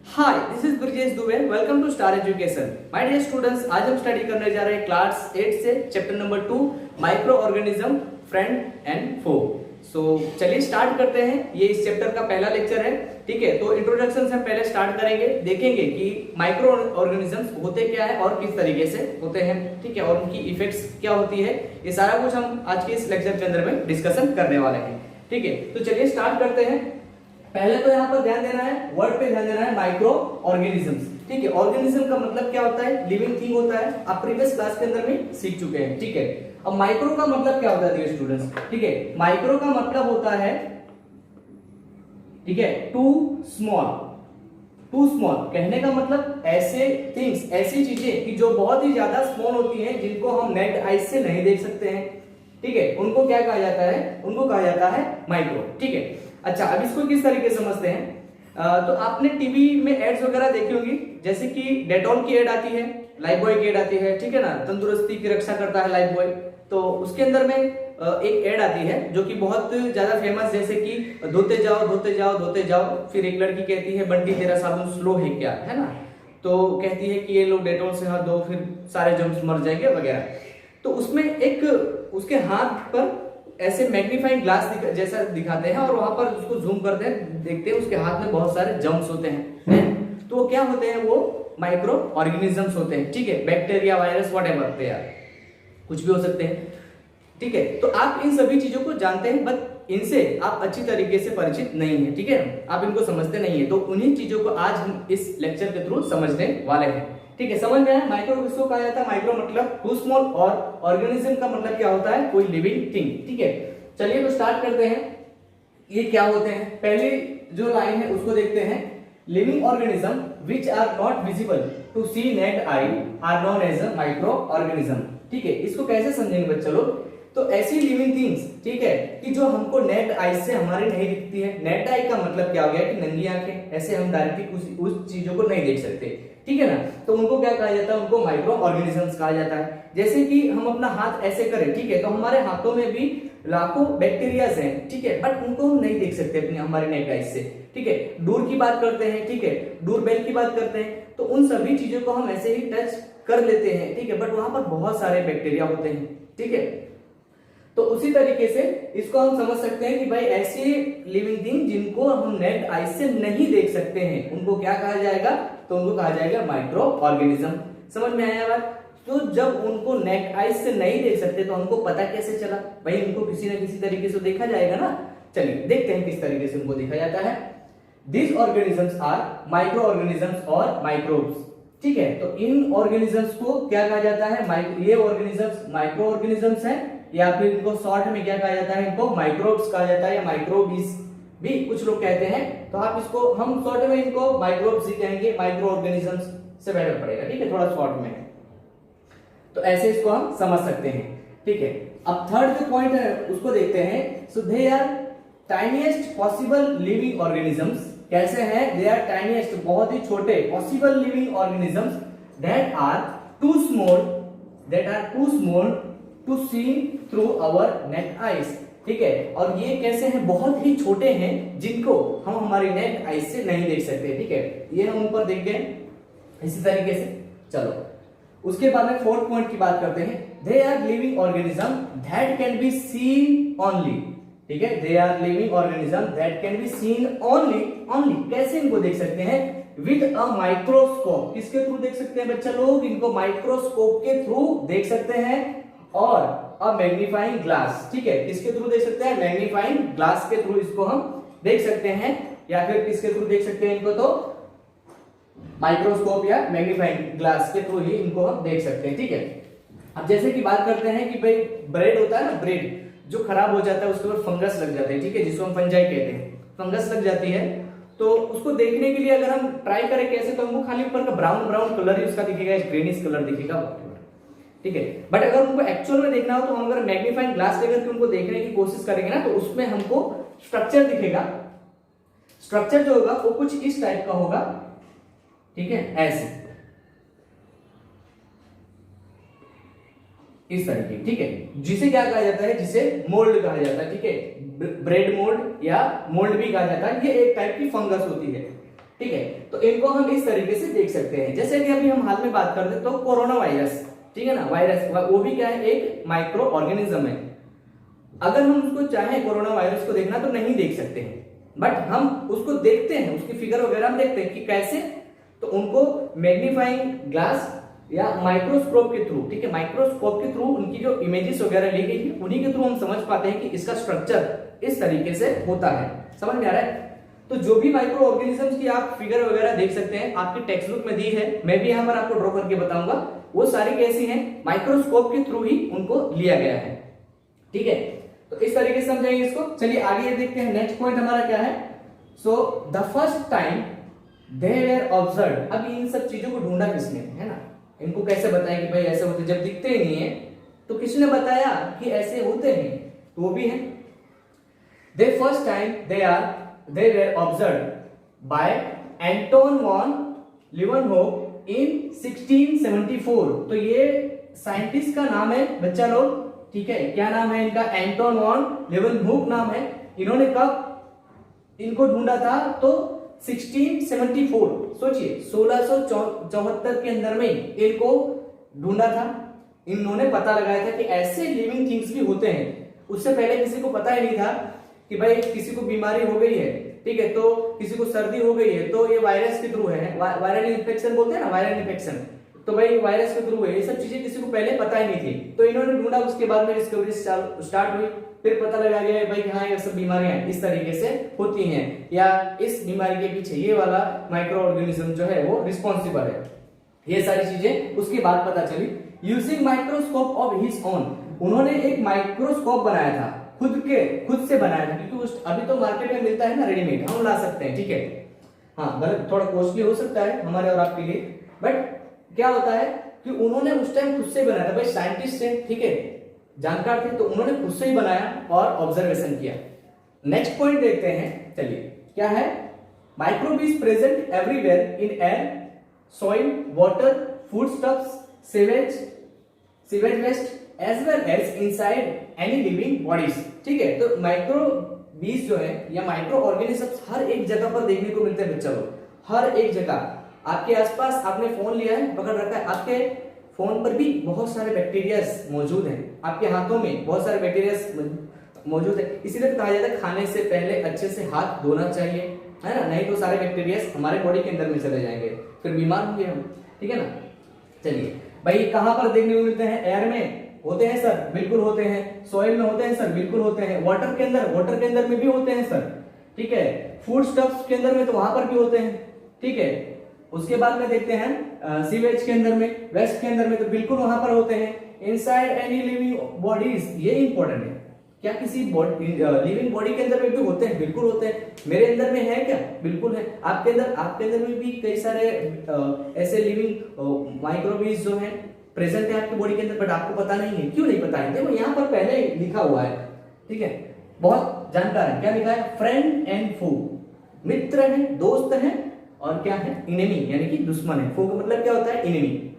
Hi, this is Brajesh Dubey. Welcome to Star Education. My dear students, आज हम study करने जा रहे हैं क्लास 8 से chapter number 2 micro organism friend and foe. So चलिए स्टार्ट करते हैं। ये इस चैप्टर का पहला लेक्चर है। ठीक है, तो इंट्रोडक्शन से हम पहले स्टार्ट करेंगे, देखेंगे कि माइक्रो ऑर्गेनिजम्स होते क्या है और किस तरीके से होते हैं। ठीक है, और उनकी इफेक्ट्स क्या होती है, ये सारा कुछ हम आज के इस लेक्चर के अंदर में डिस्कशन करने वाले हैं। ठीक है, तो चलिए स्टार्ट करते हैं। पहले तो यहाँ पर ध्यान देना है, वर्ड पे ध्यान देना है, माइक्रो ऑर्गेनिजम्स। ठीक है, ऑर्गेनिज्म का मतलब क्या होता है? लिविंग थिंग होता है। आप प्रीवियस क्लास के अंदर में सीख चुके हैं। ठीक है, अब माइक्रो का मतलब क्या होता है डियर स्टूडेंट्स? ठीक है, माइक्रो का मतलब होता है, ठीक है, टू स्मॉल। टू स्मॉल कहने का मतलब ऐसे थिंग्स, ऐसी चीजें कि जो बहुत ही ज्यादा स्मॉल होती हैं, जिनको हम नेक्ड आइज से नहीं देख सकते हैं। ठीक है, उनको क्या कहा जाता है? उनको कहा जाता है माइक्रो। ठीक है, अच्छा, अब इसको किस तरीके से समझते हैं? तो आपने टीवी में एड्स वगैरह देखी होंगी, जैसे कि डेटॉल की एड आती है, लाइफ बॉय की एड आती है। ठीक है ना, तंदुरुस्ती की रक्षा करता है लाइफ बॉय। तो उसके अंदर में एक एड आती है जो कि बहुत ज्यादा फेमस, जैसे कि धोते जाओ धोते जाओ धोते जाओ, फिर एक लड़की कहती है बंटी तेरा साबुन स्लो है क्या, है ना? तो कहती है कि ये लोग डेटॉल से हाथ धो, फिर सारे जर्म्स मर जाएंगे वगैरह। तो उसमें एक उसके हाथ पर ऐसे मैग्नीफाइंग ग्लास जैसा दिखाते हैं, और वहां पर उसको जूम करते हैं, देखते हैं उसके हाथ में बहुत सारे जर्म्स होते हैं। तो वो क्या होते हैं? वो माइक्रो ऑर्गेनिजम्स होते हैं। ठीक है, bacteria, virus, whatever they are, कुछ भी हो सकते हैं। ठीक है, तो आप इन सभी चीजों को जानते हैं, बट इनसे आप अच्छी तरीके से परिचित नहीं है। ठीक है, आप इनको समझते नहीं है। तो उन्हीं चीजों को आज हम इस लेक्चर के थ्रू समझने वाले हैं। ठीक है, समझ में आया? माइक्रो किसको कहा जाता है? माइक्रो मतलब टू स्मॉल, और ऑर्गेनिज्म का मतलब क्या होता है? कोई लिविंग थिंग। ठीक है, चलिए तो स्टार्ट करते हैं। ये क्या होते हैं? पहली जो लाइन है उसको देखते हैं। Living organism which are not visible to see naked eye are known as a micro organism. ठीक है, इसको कैसे समझेंगे बच्चे लोग? तो ऐसी लिविंग थिंग्स, ठीक है, कि जो हमको नेक्ड आई से हमारे नहीं दिखती है। नेक्ड आई का मतलब क्या हो गया कि नंगी आंखें, ऐसे हम डायरेक्टली उस चीजों को नहीं देख सकते। ठीक है ना, तो उनको क्या कहा जाता है? उनको माइक्रो ऑर्गेनिजम्स कहा जाता है। जैसे कि हम अपना हाथ ऐसे करें, ठीक है, तो हमारे हाथों में भी लाखों बैक्टीरियाज हैं। ठीक है, बट उनको हम नहीं देख सकते अपनी हमारे नेक्ड आई से। ठीक है, डोर की बात करते हैं, ठीक है, डोर बेल की बात करते हैं, तो उन सभी चीजों को हम ऐसे ही टच कर लेते हैं। ठीक है, बट वहां पर बहुत सारे बैक्टीरिया होते हैं। ठीक है, तो उसी तरीके से इसको हम समझ सकते हैं कि भाई ऐसी लिविंग थिंग जिनको हम नेक्ड आई से नहीं देख सकते हैं, उनको क्या कहा जाएगा? तो उनको कहा जाएगा माइक्रो ऑर्गेनिज्म। समझ में आया बात? तो जब उनको नेक्ड आई से नहीं देख सकते तो हमको पता कैसे चला? भाई उनको किसी न किसी तरीके से देखा जाएगा ना। चलिए देखते हैं किस तरीके से उनको देखा जाता है। These organisms are micro organisms और माइक्रोब्स। ठीक है, तो इन ऑर्गेनिजम्स को क्या कहा जाता है? ये ऑर्गेनिजम्स माइक्रो ऑर्गेनिजम्स हैं, या फिर इनको शॉर्ट में क्या कहा जाता है? इनको माइक्रोब्स कहा जाता है, या माइक्रोबीज भी कुछ लोग कहते हैं। तो आप इसको, हम शॉर्ट में इनको माइक्रोब्स ही कहेंगे, माइक्रो ऑर्गेनिजम्स से बेटर पड़ेगा। ठीक है, थोड़ा शॉर्ट में, तो ऐसे इसको हम समझ सकते हैं। ठीक है, अब थर्ड जो पॉइंट है उसको देखते हैं। So they are tiniest possible living organisms. कैसे हैं? दे आर टाइनीएस्ट, बहुत ही छोटे, possible living organisms that are too small to see through our naked eyes. ठीक है, और ये कैसे हैं? बहुत ही छोटे हैं, जिनको हम हमारी नेक्ड आईज से नहीं देख सकते। ठीक है, ये हम ऊपर देख गए इसी तरीके से। चलो उसके बाद में फोर्थ पॉइंट की बात करते हैं। They are living organism that can be seen only. ठीक है, they are living organism that can be seen only. कैसे इनको देख सकते हैं? With a microscope. किसके थ्रू देख सकते हैं बच्चा लोग? इनको माइक्रोस्कोप के थ्रू देख सकते हैं, और अ मैग्नीफाइंग ग्लास। ठीक है, किसके थ्रू देख सकते हैं? मैग्नीफाइंग ग्लास के थ्रू इसको हम देख सकते हैं, या फिर किसके थ्रू देख सकते हैं इनको? तो माइक्रोस्कोप या मैग्नीफाइंग ग्लास के थ्रू ही इनको हम देख सकते हैं। ठीक है, अब जैसे कि बात करते हैं कि भाई ब्रेड होता है ना, ब्रेड जो खराब हो जाता है उसके ऊपर फंगस लग जाते हैं। ठीक है, जिसको हम फंजाई कहते हैं, फंगस लग जाती है। तो उसको देखने के लिए अगर हम ट्राई करें कैसे, तो हमको खाली ऊपर का ब्राउन ब्राउन कलर ही उसका दिखेगा, ग्रीनिश कलर दिखेगा। ठीक है, बट अगर उनको एक्चुअल में देखना हो तो हम अगर मैग्नीफाइंग ग्लास लेकर के उनको देखने की कोशिश करेंगे ना, तो उसमें हमको स्ट्रक्चर दिखेगा। स्ट्रक्चर जो होगा वो कुछ इस टाइप का होगा। ठीक है, ऐसे इस तरीके। ठीक है, जिसे क्या कहा जाता है? जिसे मोल्ड कहा जाता है। ठीक है, ब्रेड मोल्ड या मोल्ड भी कहा जाता है। ये एक टाइप की फंगस होती है। ठीक है, तो इनको हम इस तरीके से देख सकते हैं। जैसे कि अभी हम हाल में बात करते हैं तो कोरोना वायरस, ठीक है ना, वायरस वो भी क्या है, एक माइक्रो ऑर्गेनिज्म है। अगर हम उसको चाहें कोरोना वायरस को देखना तो नहीं देख सकते हैं, बट हम उसको देखते हैं, उसकी फिगर वगैरह हम देखते हैं कि कैसे, तो उनको मैग्नीफाइंग ग्लास या माइक्रोस्कोप के थ्रू, ठीक है, माइक्रोस्कोप के थ्रू उनकी जो इमेजेस वगैरह ली गई है उन्हीं के थ्रू हम समझ पाते हैं कि इसका स्ट्रक्चर इस तरीके से होता है। समझ में आ रहा है? तो जो भी माइक्रो ऑर्गेनिजम्स की आप फिगर वगैरह देख सकते हैं, आपकी टेक्स्ट बुक में दी है, मैं भी यहाँ पर आपको ड्रॉ करके बताऊंगा, वो सारी कैसी हैं, माइक्रोस्कोप के थ्रू ही उनको लिया गया है। ठीक है, तो इस तरीके से समझेंगे इसको। चलिए आगे देखते हैं, नेक्स्ट पॉइंट हमारा क्या है। So the first time they were observe, अब इन सब चीजों को ढूंढा किसने, है ना, इनको कैसे बताया कि भाई ऐसे होते, जब दिखते ही नहीं है तो किसने बताया कि ऐसे होते हैं, तो वो भी है। They first time they were observed by Anton von Leeuwenhoek in 1674। तो ये साइंटिस्ट का नाम है बच्चा लोग, ठीक है, क्या नाम है इनका, एंटोन वॉन लीवनहुक नाम है। इन्होंने कब इनको ढूंढा था, तो 1674, सोचिए 1674 के अंदर में इनको ढूंढा था। इन्होंने पता लगाया था कि ऐसे लिविंग थिंग्स भी होते हैं। उससे पहले किसी को पता ही नहीं था कि भाई किसी को बीमारी हो गई है, ठीक है, तो किसी को सर्दी हो गई है तो ये वायरस के थ्रू है, वायरल इन्फेक्शन बोलते हैं ना, वायरल इन्फेक्शन, तो भाई वायरस के थ्रू है। ये सब चीजें किसी को पहले पता ही नहीं थी, तो इन्होंने ढूंढा, उसके बाद में डिस्कवरी स्टार्ट हुई, फिर पता लगा गया भाई कि हाँ ये सब बीमारियां इस तरीके से होती हैं, या इस बीमारी के पीछे ये वाला माइक्रो ऑर्गेनिज्म जो है वो रिस्पॉन्सिबल है। ये सारी चीजें उसके बाद पता चली। Using microscope of his own, उन्होंने एक माइक्रोस्कोप बनाया था, खुद से बनाया था, क्योंकि अभी तो मार्केट में मिलता है ना रेडीमेड, हम ला सकते हैं, ठीक है, हाँ भले थोड़ा कॉस्टली हो सकता है हमारे और आपके लिए, बट क्या होता है कि उन्होंने उस टाइम खुद से बनाया था, भाई साइंटिस्ट है, ठीक है, जानकार थे, तो उन्होंने खुद से ही बनाया और ऑब्जर्वेशन किया। नेक्स्ट पॉइंट देखते हैं, चलिए क्या है, microbe is present everywhere in air, soil, water, foodstuffs, sewage waste as well as inside any living bodies. ठीक है, तो माइक्रोबीज जो है या माइक्रो ऑर्गेनिजम्स हर एक जगह पर देखने को मिलते हैं बच्चा लोग, हर एक जगह। आपके आसपास आपने फोन लिया है, पकड़ रखा है, आपके फोन पर भी बहुत सारे बैक्टीरियाज मौजूद हैं, आपके हाथों में बहुत सारे बैक्टीरियाज मौजूद है। इसीलिए कहा जाता है खाने से पहले अच्छे से हाथ धोना चाहिए, है ना, नहीं तो सारे बैक्टीरियाज हमारे बॉडी के अंदर में चले जाएंगे, फिर बीमार होंगे हम, ठीक है ना। चलिए भाई कहां पर देखने को मिलते हैं, एयर में होते हैं सर, बिल्कुल होते हैं, सॉइल में होते हैं सर, बिल्कुल होते हैं, वाटर के अंदर में भी होते हैं सर, ठीक है, फूड स्टफ्स के अंदर में तो वहां पर भी होते हैं, ठीक है। उसके बाद में देखते हैं सीवेज के अंदर में, वेस्ट के अंदर में तो बिल्कुल वहां पर होते हैं। इनसाइड एनी लिविंग बॉडीज, ये इंपॉर्टेंट है, क्या किसी लिविंग बॉडी के अंदर में भी होते हैं, बिल्कुल होते हैं। मेरे अंदर में है क्या, बिल्कुल है। आपके अंदर में भी कई सारे ऐसे लिविंग माइक्रोबीज जो है प्रेजेंट है आपकी बॉडी के अंदर, बट आपको पता नहीं है। क्यों नहीं पता है, देखो यहाँ पर पहले लिखा हुआ है, ठीक है, बहुत जानकार है, क्या लिखा है, फ्रेंड एंड फू, मित्र है, दोस्त है, और क्या है, इनेमी यानी कि दुश्मन है। फू का मतलब क्या होता है, इनेमी।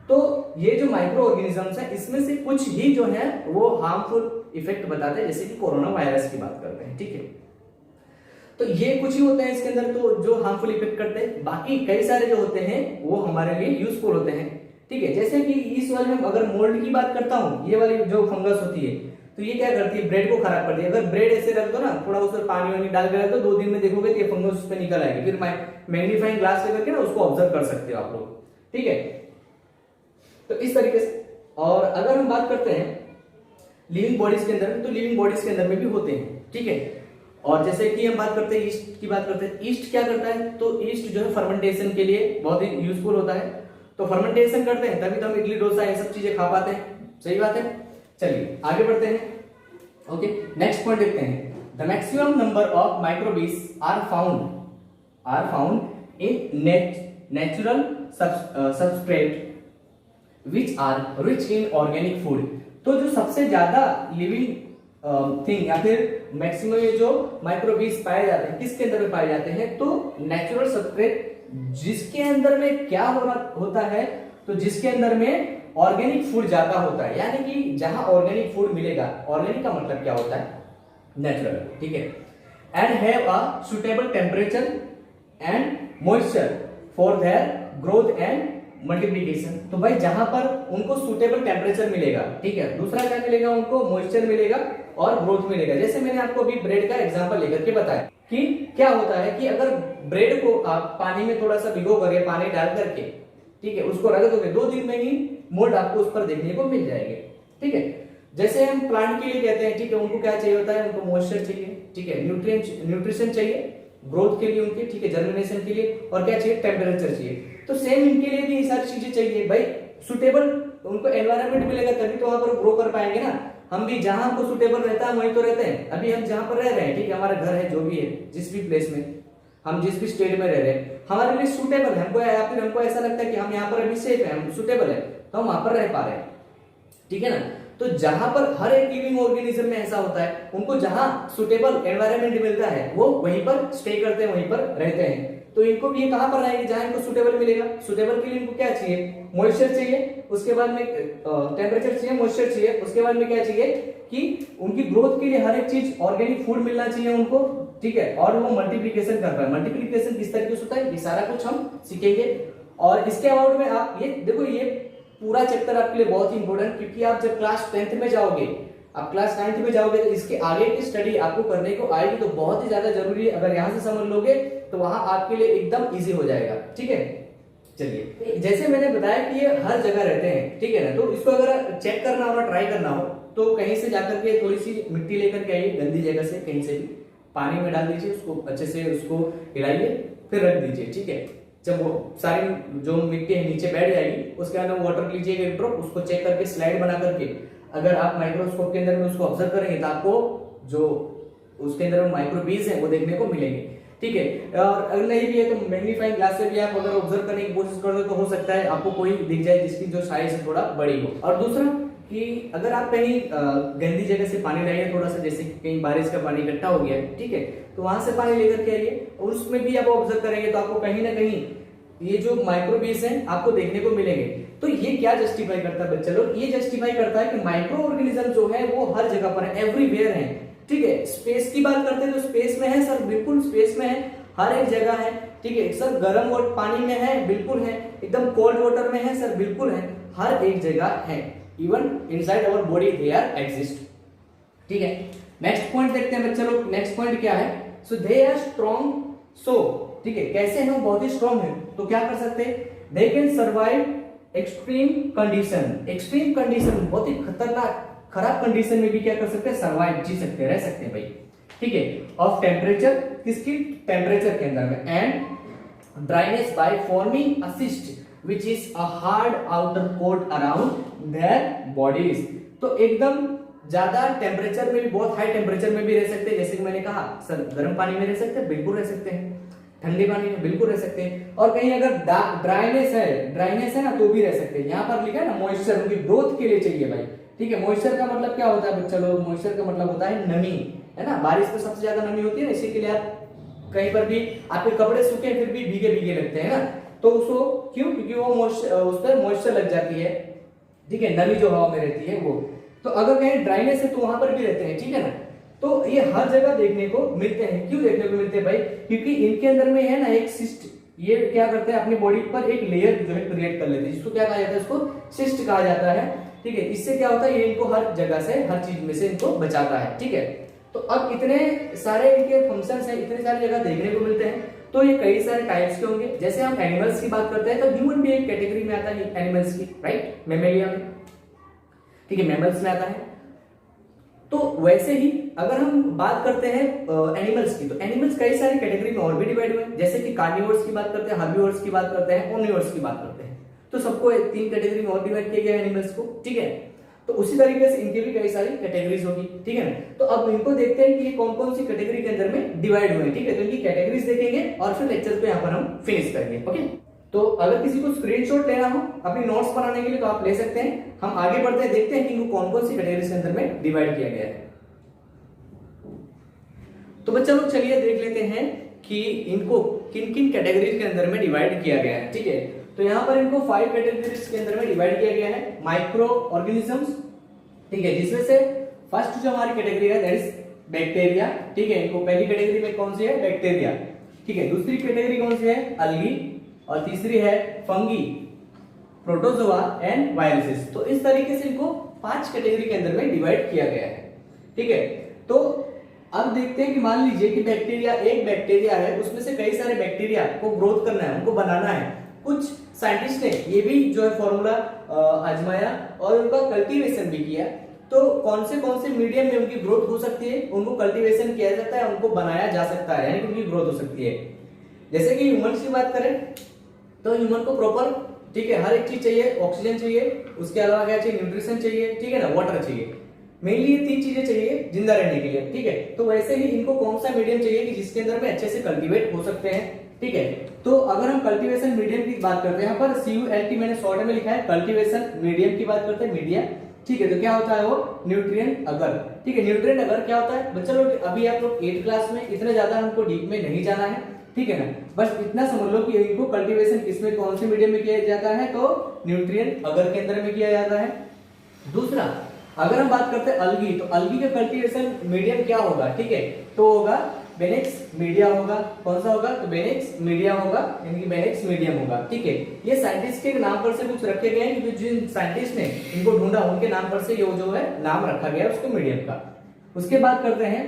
तो ये जो माइक्रो ऑर्गेनिजम्स है, इसमें से कुछ ही जो है वो हार्मफुल इफेक्ट बताते हैं, जैसे कि कोरोना वायरस की बात करते हैं, ठीक है। तो ये कुछ ही होते हैं इसके अंदर तो जो हार्मफुल इफेक्ट करते हैं, बाकी कई सारे जो होते हैं वो हमारे लिए यूजफुल होते हैं, ठीक है। जैसे कि इस वाले में अगर मोल्ड की बात करता हूं, ये वाली जो फंगस होती है, तो ये क्या करती है, ब्रेड को खराब करती है। अगर ब्रेड ऐसे रख दो ना, थोड़ा उसमें पानी वानी डाल के रख दो, 2 दिन में देखोगे तो ये फंगस उस पर निकल आएगी, फिर मैग्नीफाइंग ग्लास लेकर के ना उसको ऑब्जर्व कर सकते हो आप लोग, ठीक है। तो इस तरीके से, और अगर हम बात करते हैं लिविंग बॉडीज के अंदर में, तो लिविंग बॉडीज के अंदर में भी होते हैं, ठीक है। और जैसे कि हम बात करते हैं ईस्ट की बात करते हैं, ईस्ट क्या करता है, तो ईस्ट जो है फर्मेंटेशन के लिए बहुत ही यूजफुल होता है, तो फर्मेंटेशन करते हैं तभी तो हम इडली डोसा ये सब चीजें खा पाते हैं, सही बात है। चलिए आगे बढ़ते हैं, ओके। नेक्स्ट पॉइंट देखते हैं, the maximum number of microbes are found in natural substrate which are rich in organic food. तो जो सबसे ज्यादा लिविंग थिंग या फिर मैक्सिमम ये जो माइक्रोबीज पाए जाते हैं, किसके अंदर में पाए जाते हैं, तो नेचुरल सबस्ट्रेट, जिसके अंदर में क्या होता है, तो जिसके अंदर में ऑर्गेनिक फूड ज्यादा होता है, यानी कि जहां ऑर्गेनिक फूड मिलेगा, ऑर्गेनिक का मतलब क्या होता है, नेचुरल, ठीक है, and have a suitable temperature and moisture for their growth and multiplication. तो भाई जहां पर उनको सुटेबल टेम्परेचर मिलेगा, ठीक है, दूसरा क्या मिलेगा, उनको मॉइस्चर मिलेगा और ग्रोथ मिलेगा। जैसे मैंने आपको अभी ब्रेड का एग्जांपल लेकर के बताया कि क्या होता है कि अगर ब्रेड को आप पानी में थोड़ा सा भिगो करके पानी डाल करके, ठीक है, उसको रख दोगे 2 दिन में ही मोल्ड आपको उस पर देखने को मिल जाएंगे। ठीक है, जैसे हम प्लांट के लिए कहते हैं, ठीक है, उनको क्या चाहिए होता है, उनको मॉइस्चर चाहिए, ठीक है, न्यूट्रिशन चाहिए ग्रोथ के लिए उनके, ठीक है, जर्मिनेशन के लिए, और क्या चाहिए, टेम्परेचर चाहिए। तो सेम इनके लिए भी ये सारी चीजें चाहिए भाई। सुटेबल उनको एनवायरनमेंट मिलेगा तभी तो वहां पर ग्रो कर पाएंगे ना। हम भी जहां हमको सुटेबल रहता है वहीं तो रहते हैं। अभी हम जहां पर रह रहे हैं, ठीक है, हमारा घर है, जो भी है, जिस भी प्लेस में हम, जिस भी स्टेट में रह रहे हैं, हमारे लिए सुटेबल है हमको, या फिर हमको ऐसा लगता है कि हम यहाँ पर अभी सेफ है, हम सुटेबल है, तो हम वहां पर रह पा रहे हैं। ठीक है ना। तो जहां पर हर एक लिविंग ऑर्गेनिज्म में ऐसा होता है, उनको जहां सुटेबल एनवायरनमेंट मिलता है वो वहीं पर स्टे करते हैं, वहीं पर रहते हैं। तो इनको भी ये कहां पर रहेंगे, जहां इनको सुटेबल मिलेगा। सुटेबल के लिए इनको क्या चाहिए, मॉइस्चर चाहिए, उसके बाद में टेम्परेचर चाहिए, मॉइस्चर चाहिए, उसके बाद में क्या चाहिए कि उनकी ग्रोथ के लिए हर एक चीज ऑर्गेनिक फूड मिलना चाहिए उनको, ठीक है, और वो मल्टीप्लीकेशन कर पाए। मल्टीप्लीकेशन किस तरीके से होता है, ये सारा कुछ हम सीखेंगे। और इसके अबाउट में आप ये देखो, ये पूरा चैप्टर आपके लिए बहुत ही इंपॉर्टेंट, क्योंकि आप जब क्लास 10th में जाओगे, आप क्लास 9th में जाओगे, तो इसके आगे की स्टडी आपको करने को आएगी, तो बहुत ही ज्यादा जरूरी है। अगर यहां से समझ लोगे तो वहां आपके लिए एकदम इजी हो जाएगा। ठीक है, चलिए, जैसे मैंने बताया कि ये हर जगह रहते हैं, ठीक है ना। तो इसको अगर चेक करना हो, ट्राई करना हो, तो कहीं से जाकर के थोड़ी सी मिट्टी लेकर के आइए, गंदी जगह से कहीं से भी, पानी में डाल दीजिए, उसको अच्छे से उसको हिलाइए, फिर रख दीजिए। ठीक है, जब वो सारी जो मिट्टी है नीचे बैठ जाएगी, उसके अंदर वाटर लीजिएगा एक ड्रॉप, उसको चेक करके स्लाइड बना करके, अगर आप माइक्रोस्कोप के अंदर में उसको ऑब्जर्व करेंगे तो आपको जो उसके अंदर माइक्रोबीज है वो देखने को मिलेंगे। ठीक है, और अगर नहीं भी है तो मैग्नीफाइंग ग्लास से भी आप अगर ऑब्जर्व करने की कोशिश करोगे तो हो सकता है आपको कोई दिख जाए जिसकी जो साइज है थोड़ा बड़ी हो। और दूसरा कि अगर आप कहीं गंदी जगह से पानी लाइए थोड़ा सा, जैसे कहीं बारिश का पानी इकट्ठा हो गया, ठीक है, तो वहां से पानी लेकर के आइए, और उसमें भी आप ऑब्जर्व करेंगे तो आपको कहीं ना कहीं ये जो माइक्रोबीज हैं आपको देखने को मिलेंगे। तो ये क्या जस्टिफाई करता है बच्चे लोग, ये जस्टिफाई करता है कि माइक्रो ऑर्गेनिज्म जो है वो हर जगह पर है, एवरीवेयर है। ठीक है, स्पेस की बात करते हैं तो स्पेस में है सर, बिल्कुल स्पेस में है, हर एक जगह है। ठीक है सर, गर्म पानी में है, बिल्कुल है, एकदम कोल्ड वाटर में है सर, बिल्कुल है, हर एक जगह है, even inside our body they are exist. ठीक है, नेक्स्ट पॉइंट देखते हैं बच्चे लोग। नेक्स्ट पॉइंट क्या है, सो दे आर स्ट्रॉन्ग, सो ठीक है, कैसे हैं, बहुत ही स्ट्रॉन्ग है, तो क्या कर सकते हैं, they can survive extreme condition. Extreme condition, बहुत ही खतरनाक खराब कंडीशन में भी क्या कर सकते हैं, सर्वाइव, जी सकते हैं, रह सकते हैं भाई। ठीक है, ऑफ टेम्परेचर, किसकी, टेम्परेचर के अंदर में, and dryness by forming a cyst which is a hard outer coat around their bodies. तो एकदम ज्यादा टेम्परेचर में भी, बहुत हाई टेम्परेचर में भी रह सकते हैं, जैसे कि मैंने कहा सर, गर्म पानी में रह सकते हैं, बिल्कुल रह सकते हैं, ठंडे पानी में बिल्कुल रह सकते हैं, और कहीं अगर ड्राइनेस है ना तो भी रह सकते हैं। यहाँ पर लिखा है ना मॉइस्चर, उनकी ग्रोथ के लिए चाहिए भाई। ठीक है, मॉइस्चर का मतलब क्या होता है बच्चा लोग, मॉइस्चर का मतलब होता है नमी, है ना। बारिश में सबसे ज्यादा नमी होती है ना, इसी के लिए आप कहीं पर भी आपके कपड़े सूखे फिर भी भीगे भीगे लगते हैं ना, तो उसको क्यों, क्योंकि वो उस पर मॉइस्चर लग जाती है। ठीक है, नमी जो हवा में रहती है वो, तो अगर कहीं ड्राइनेस है तो वहां पर भी रहते हैं। ठीक है ना, तो ये हर जगह देखने को मिलते हैं। क्यों देखने को मिलते हैं भाई, क्योंकि इनके अंदर में है ना एक सिस्ट, ये क्या करते हैं, अपनी बॉडी पर एक लेयर जो है क्रिएट कर लेते हैं, जिसको क्या कहा जाता है, इसको सिस्ट कहा जाता है। ठीक है, इससे क्या होता है, ये इनको हर जगह से, हर चीज में से इनको बचाता है। ठीक है, तो अब इतने सारे इनके फंक्शंस हैं, इतने सारी जगह देखने को मिलते हैं, तो ये कई सारे टाइप्स के होंगे। जैसे हम एनिमल्स की बात करते हैं तो ह्यूमन भी एक कैटेगरी में आता है एनिमल्स की, राइट, मेमेलिया में। ठीक है, मैमल्स में आता है। तो वैसे ही अगर हम बात करते हैं एनिमल्स की, तो एनिमल्स कई सारी कैटेगरी में और भी डिवाइड हुए हैं, जैसे कि कार्निवोर्स की बात करते हैं, हर्बिवोर्स की बात करते हैं, ओमनिवोर्स की बात करते हैं। तो सबको 3 कैटेगरी में और डिवाइड किया गया है एनिमल्स को। ठीक है, तो उसी तरीके से इनकी भी कई सारी कैटेगरीज होगी। ठीक है ना, तो अब इनको देखते हैं कि ये कौन कौन सी कैटेगरी के अंदर में डिवाइड हुए हैं। ठीक है, तो इनकी कैटेगरीज देखेंगे और फिर लेक्चर को यहाँ पर हम फिनिश करेंगे। ओके, तो अगर किसी को स्क्रीनशॉट लेना हो अपनी नोट्स बनाने के लिए तो आप ले सकते हैं। हम आगे बढ़ते हैं, देखते हैं कि इनको कौन कौन सी कैटेगरीज के अंदर में डिवाइड किया गया है। तो बच्चा लोग चलिए देख लेते हैं कि इनको किन किन कैटेगरीज के अंदर में डिवाइड किया गया है। ठीक है, तो यहाँ पर इनको 5 कैटेगरीज के अंदर में डिवाइड किया गया है, माइक्रो ऑर्गेनिजम्स। ठीक है, जिसमें से फर्स्ट जो हमारी कैटेगरी है दैट इज बैक्टीरिया। ठीक है, इनको पहली कैटेगरी में कौन सी है, बैक्टीरिया। ठीक है, दूसरी कैटेगरी कौन सी है, अलगी, और तीसरी है फंगी, प्रोटोजोआ एंड वायरसेस। तो इस तरीके से इनको 5 कैटेगरी के अंदर में डिवाइड किया गया है। ठीक है, तो अब देखते हैं कि मान लीजिए कि एक बैक्टीरिया है, उसमें से कई सारे बैक्टीरिया को ग्रोथ करना है, उनको बनाना है। कुछ साइंटिस्ट ने ये भी जो है फॉर्मूला आजमाया और उनका कल्टीवेशन भी किया। तो कौन से मीडियम में उनकी ग्रोथ हो सकती है, उनको कल्टीवेशन किया जाता है, उनको बनाया जा सकता है, यानी उनकी ग्रोथ हो सकती है। जैसे कि ह्यूमन की बात करें तो ह्यूमन को प्रॉपर, ठीक है, हर एक चीज चाहिए, ऑक्सीजन चाहिए, उसके अलावा क्या चाहिए, न्यूट्रिशन चाहिए, ठीक है ना, वाटर चाहिए, मेनली ये 3 चीजें चाहिए जिंदा रहने के लिए। ठीक है, तो वैसे ही इनको कौन सा मीडियम चाहिए कि जिसके अंदर में अच्छे से कल्टीवेट हो सकते हैं। ठीक है, तो अगर हम कल्टीवेशन मीडियम की बात करते हैं, यहाँ पर CULT मैंने शॉर्ट में लिखा है, कल्टीवेशन मीडियम की बात करते हैं, मीडिया। ठीक है, तो क्या होता है वो, न्यूट्रिएंट अगर। ठीक है, न्यूट्रिएंट अगर क्या होता है बच्चा लोग, अभी आप लोग 8th क्लास में, इतने ज्यादा हमको डीप में नहीं जाना है, ठीक है ना, बस इतना समझ लो कि इनको कल्टीवेशन किसमें, कौन से मीडियम में किया जाता है, तो न्यूट्रिएंट अगर के अंदर में किया जाता है। दूसरा, अगर हम बात करते हैं अलगी, तो अलगी का कल्टीवेशन मीडियम क्या होगा, ठीक है, तो होगा बेनेक्स मीडिया होगा। कौन सा होगा, तो बेनेक्स मीडिया होगा, यानी कि बेनेक्स मीडियम होगा। ठीक है, ये साइंटिस्ट के नाम पर से कुछ रखे गए हैं, क्योंकि जिन साइंटिस्ट ने इनको ढूंढा उनके नाम पर से ये जो है नाम रखा गया है उसको मीडियम का। उसके बाद करते हैं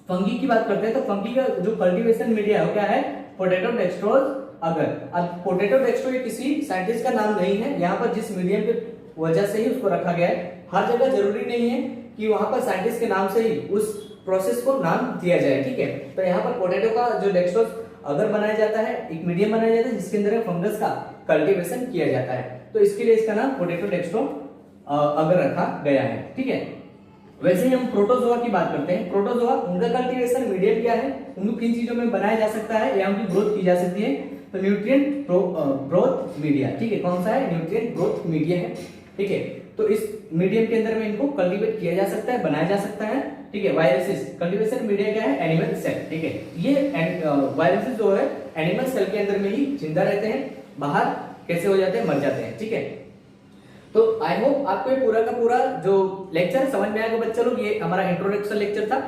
फंगी की बात करते हैं, तो फंगी का जो कल्टीवेशन मीडिया है क्या है, पोटैटो डेक्स्ट्रोज अगर। अब पोटैटो डेक्स्ट्रो ये किसी साइंटिस्ट का नाम नहीं है, यहाँ पर जिस मीडियम की वजह से ही उसको रखा गया है। हर जगह जरूरी नहीं है कि वहां पर साइंटिस्ट के नाम से ही उस प्रोसेस को नाम दिया जाए। ठीक है, तो यहाँ पर पोटैटो का जो डेक्स्ट्रोज अगर बनाया जाता है, एक मीडियम बनाया जाता है जिसके अंदर फंगस का कल्टीवेशन किया जाता है, तो इसके लिए इसका नाम पोटैटो डेक्स्ट्रो अगर रखा गया है। ठीक है, वैसे ही हम प्रोटोजोआ की बात करते हैं। प्रोटोजोआ, उनका कल्टीवेशन मीडियम क्या है, उनको किन चीजों में बनाया जा सकता है या उनकी ग्रोथ की जा सकती है, तो न्यूट्रिएंट ग्रोथ मीडिया। ठीक है, कौन सा है, न्यूट्रिएंट ग्रोथ मीडिया है। ठीक है, तो इस मीडियम के अंदर में इनको कल्टीवेट किया जा सकता है, बनाया जा सकता है। ठीक है, वायरसेस, कल्टीवेशन मीडिया क्या है, एनिमल सेल। ठीक है, ये वायरसेस जो है एनिमल सेल के अंदर में ही जिंदा रहते हैं, बाहर कैसे हो जाते हैं, मर जाते हैं। ठीक है, तो आई होप आपको ये पूरा का पूरा जो लेक्चर समझ में आएगा बच्चा लोग। ये हमारा इंट्रोडक्शन लेक्चर था।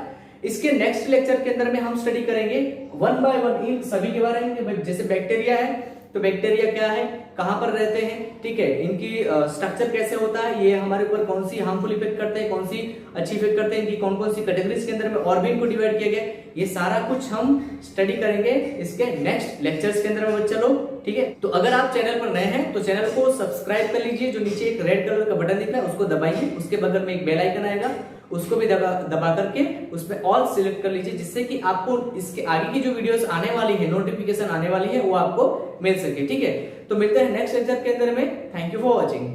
इसके नेक्स्ट लेक्चर के अंदर में हम स्टडी करेंगे 1 बाय 1 इन सभी के बारे में। जैसे बैक्टीरिया है, तो बैक्टीरिया क्या है, कहां पर रहते हैं, ठीक है, इनकी स्ट्रक्चर कैसे होता है, ये हमारे ऊपर कौन सी हार्मफुल इफेक्ट करते हैं, कौन सी अच्छी इफेक्ट करते हैं, इनकी कौन कौन सी कैटेगरीज के अंदर में और भी इनको डिवाइड किया गया, ये सारा कुछ हम स्टडी करेंगे इसके नेक्स्ट लेक्चर्स के अंदर में बच्चा लोग। ठीक है, तो अगर आप चैनल पर नए हैं तो चैनल को सब्सक्राइब कर लीजिए, जो नीचे एक रेड कलर का बटन दिख रहा है उसको दबाइए, उसके बगल में एक बेल आइकन आएगा, उसको भी दबा करके उसमें ऑल सिलेक्ट कर लीजिए, जिससे कि आपको इसके आगे की जो वीडियोस आने वाली है, नोटिफिकेशन आने वाली है, वो आपको मिल सके। ठीक है, तो मिलते हैं नेक्स्ट लेक्चर के अंदर में। Thank you for watching.